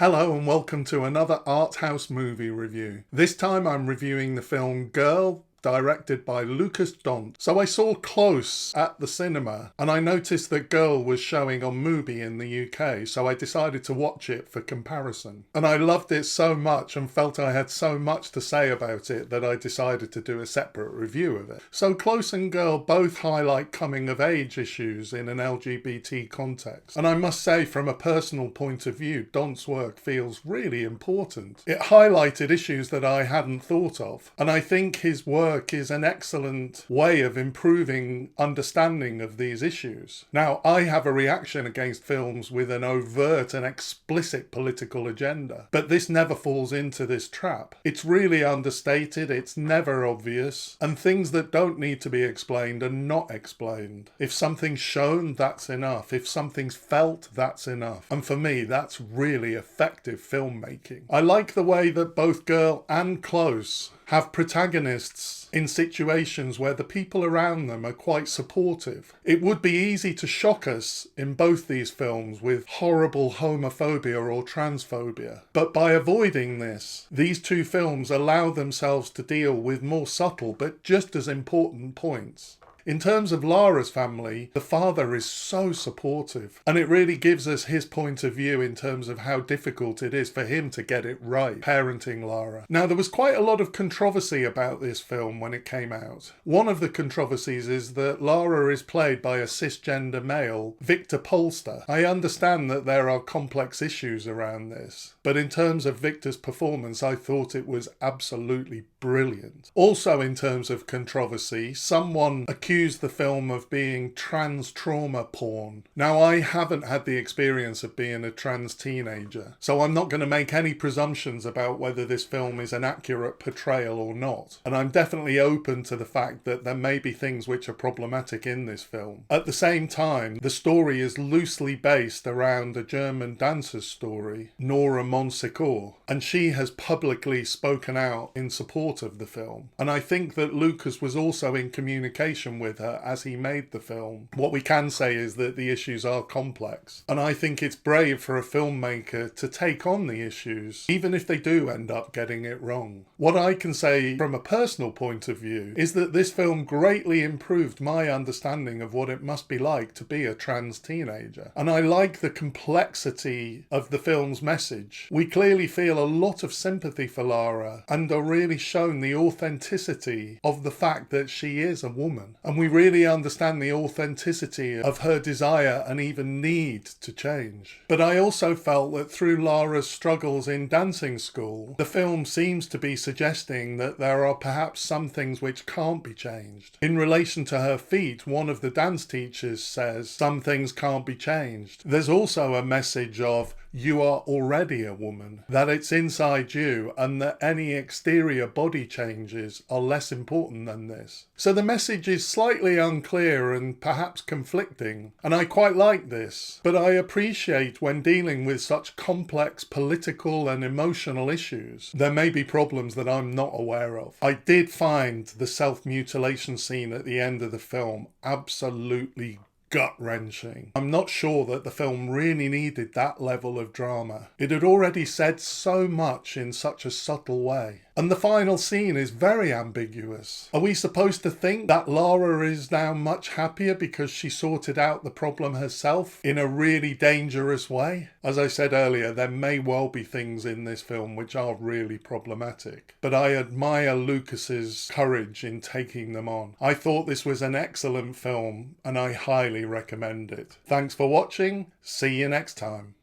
Hello and welcome to another art house movie review. This time I'm reviewing the film Girl, directed by Lukas Dhont. So I saw Close at the cinema and I noticed that Girl was showing on Mubi in the UK, so I decided to watch it for comparison. And I loved it so much and felt I had so much to say about it that I decided to do a separate review of it. So Close and Girl both highlight coming of age issues in an LGBT context. And I must say, from a personal point of view, Dhont's work feels really important. It highlighted issues that I hadn't thought of, and I think his work is an excellent way of improving understanding of these issues. Now, I have a reaction against films with an overt and explicit political agenda, but this never falls into this trap. It's really understated, it's never obvious, and things that don't need to be explained are not explained. If something's shown, that's enough. If something's felt, that's enough. And for me, that's really effective filmmaking. I like the way that both Girl and Close have protagonists in situations where the people around them are quite supportive. It would be easy to shock us in both these films with horrible homophobia or transphobia. But by avoiding this, these two films allow themselves to deal with more subtle but just as important points. In terms of Lara's family, the father is so supportive, and it really gives us his point of view in terms of how difficult it is for him to get it right, parenting Lara. Now, there was quite a lot of controversy about this film when it came out. One of the controversies is that Lara is played by a cisgender male, Victor Polster. I understand that there are complex issues around this, but in terms of Victor's performance, I thought it was absolutely brilliant. Also, in terms of controversy, someone accused the film of being trans trauma porn. Now, I haven't had the experience of being a trans teenager, so I'm not going to make any presumptions about whether this film is an accurate portrayal or not. And I'm definitely open to the fact that there may be things which are problematic in this film. At the same time, the story is loosely based around a German dancer's story, Nora Monsecourt, and she has publicly spoken out in support of the film. And I think that Lukas was also in communication with her as he made the film. What we can say is that the issues are complex, and I think it's brave for a filmmaker to take on the issues, even if they do end up getting it wrong. What I can say from a personal point of view is that this film greatly improved my understanding of what it must be like to be a trans teenager, and I like the complexity of the film's message. We clearly feel a lot of sympathy for Lara and are really shown the authenticity of the fact that she is a woman. And we really understand the authenticity of her desire and even need to change. But I also felt that through Lara's struggles in dancing school, the film seems to be suggesting that there are perhaps some things which can't be changed. In relation to her feet, one of the dance teachers says some things can't be changed. There's also a message of you are already a woman, that it's inside you, and that any exterior body changes are less important than this. So the message is slightly unclear and perhaps conflicting, and I quite like this, but I appreciate when dealing with such complex political and emotional issues, there may be problems that I'm not aware of. I did find the self-mutilation scene at the end of the film absolutely gut-wrenching. I'm not sure that the film really needed that level of drama. It had already said so much in such a subtle way. And the final scene is very ambiguous. Are we supposed to think that Lara is now much happier because she sorted out the problem herself in a really dangerous way? As I said earlier, there may well be things in this film which are really problematic, but I admire Lucas's courage in taking them on. I thought this was an excellent film and I highly recommend it. Thanks for watching. See you next time.